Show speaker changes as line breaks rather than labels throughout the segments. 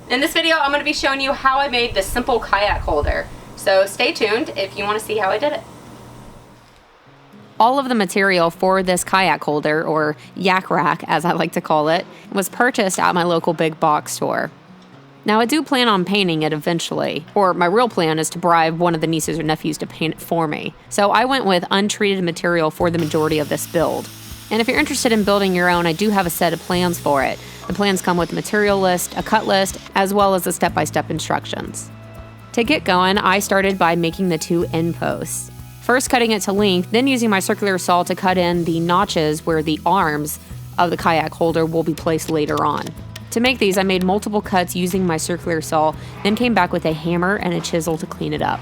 In this video, I'm going to be showing you how I made this simple kayak holder. So stay tuned if you want to see how I did it. All of the material for this kayak holder, or yak rack as I like to call it, was purchased at my local big box store. Now I do plan on painting it eventually, or my real plan is to bribe one of the nieces or nephews to paint it for me. So I went with untreated material for the majority of this build. And if you're interested in building your own, I do have a set of plans for it. The plans come with a material list, a cut list, as well as the step-by-step instructions. To get going, I started by making the 2 end posts. First cutting it to length, then using my circular saw to cut in the notches where the arms of the kayak holder will be placed later on. To make these, I made multiple cuts using my circular saw, then came back with a hammer and a chisel to clean it up.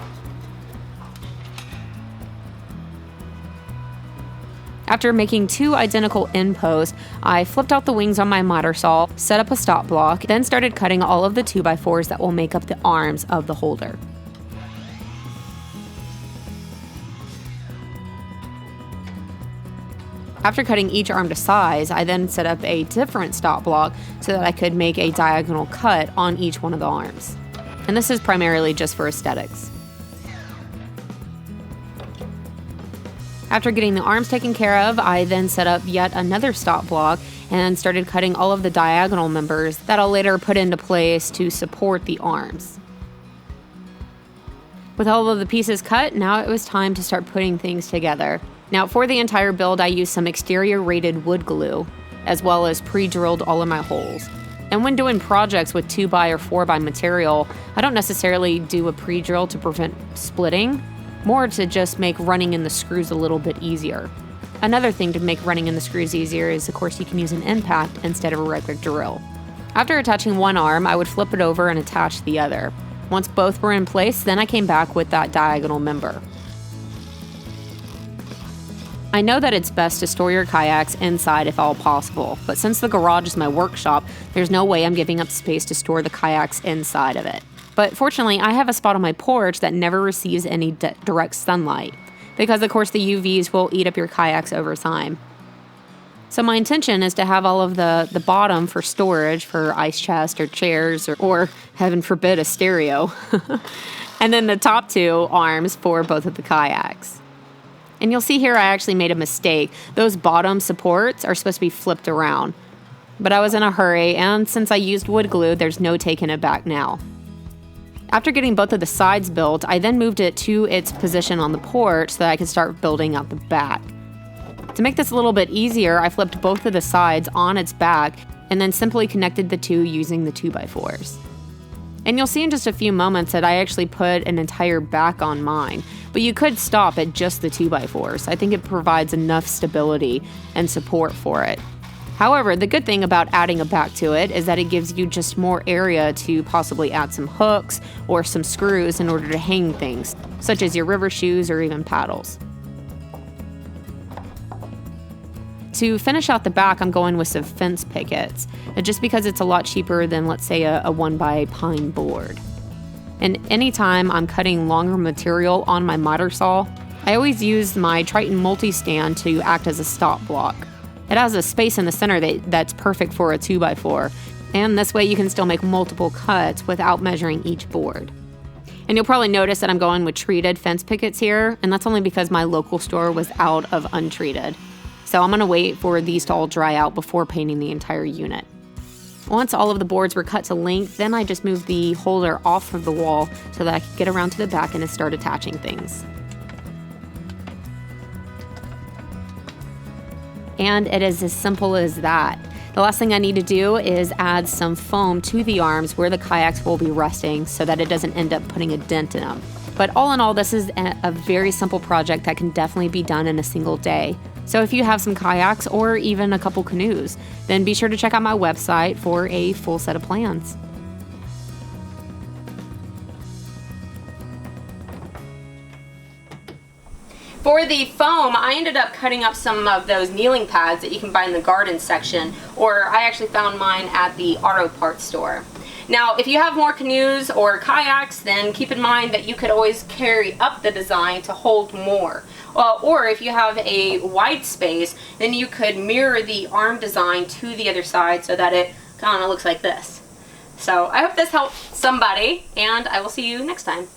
After making 2 identical end posts, I flipped out the wings on my miter saw, set up a stop block, then started cutting all of the 2x4s that will make up the arms of the holder. After cutting each arm to size, I then set up a different stop block so that I could make a diagonal cut on each one of the arms. And this is primarily just for aesthetics. After getting the arms taken care of, I then set up yet another stop block and started cutting all of the diagonal members that I'll later put into place to support the arms. With all of the pieces cut, now it was time to start putting things together. Now for the entire build, I used some exterior rated wood glue, as well as pre-drilled all of my holes. And when doing projects with 2x or 4x material, I don't necessarily do a pre-drill to prevent splitting, more to just make running in the screws a little bit easier. Another thing to make running in the screws easier is, of course, you can use an impact instead of a regular drill. After attaching one arm, I would flip it over and attach the other. Once both were in place, then I came back with that diagonal member. I know that it's best to store your kayaks inside if all possible, but since the garage is my workshop, there's no way I'm giving up space to store the kayaks inside of it. But fortunately, I have a spot on my porch that never receives any direct sunlight, because of course the UVs will eat up your kayaks over time. So my intention is to have all of the bottom for storage for ice chest or chairs or heaven forbid, a stereo. And then the top 2 arms for both of the kayaks. And you'll see here I actually made a mistake. Those bottom supports are supposed to be flipped around. But I was in a hurry, and since I used wood glue, there's no taking it back now. After getting both of the sides built, I then moved it to its position on the porch so that I could start building out the back. To make this a little bit easier, I flipped both of the sides on its back and then simply connected the 2 using the 2x4s. And you'll see in just a few moments that I actually put an entire back on mine, but you could stop at just the 2x4s. I think it provides enough stability and support for it. However, the good thing about adding a back to it is that it gives you just more area to possibly add some hooks or some screws in order to hang things, such as your river shoes or even paddles. To finish out the back, I'm going with some fence pickets, just because it's a lot cheaper than, let's say, a 1x pine board. And anytime I'm cutting longer material on my miter saw, I always use my Triton multi-stand to act as a stop block. It has a space in the center that's perfect for a 2x4, and this way you can still make multiple cuts without measuring each board. And you'll probably notice that I'm going with treated fence pickets here, and that's only because my local store was out of untreated. So I'm going to wait for these to all dry out before painting the entire unit. Once all of the boards were cut to length, then I just moved the holder off of the wall so that I could get around to the back and start attaching things. And it is as simple as that. The last thing I need to do is add some foam to the arms where the kayaks will be resting so that it doesn't end up putting a dent in them. But all in all, this is a very simple project that can definitely be done in a single day. So if you have some kayaks or even a couple canoes, then be sure to check out my website for a full set of plans. For the foam, I ended up cutting up some of those kneeling pads that you can buy in the garden section, or I actually found mine at the auto parts store. Now, if you have more canoes or kayaks, then keep in mind that you could always carry up the design to hold more. Or if you have a wide space, then you could mirror the arm design to the other side so that it kind of looks like this. So I hope this helped somebody, and I will see you next time.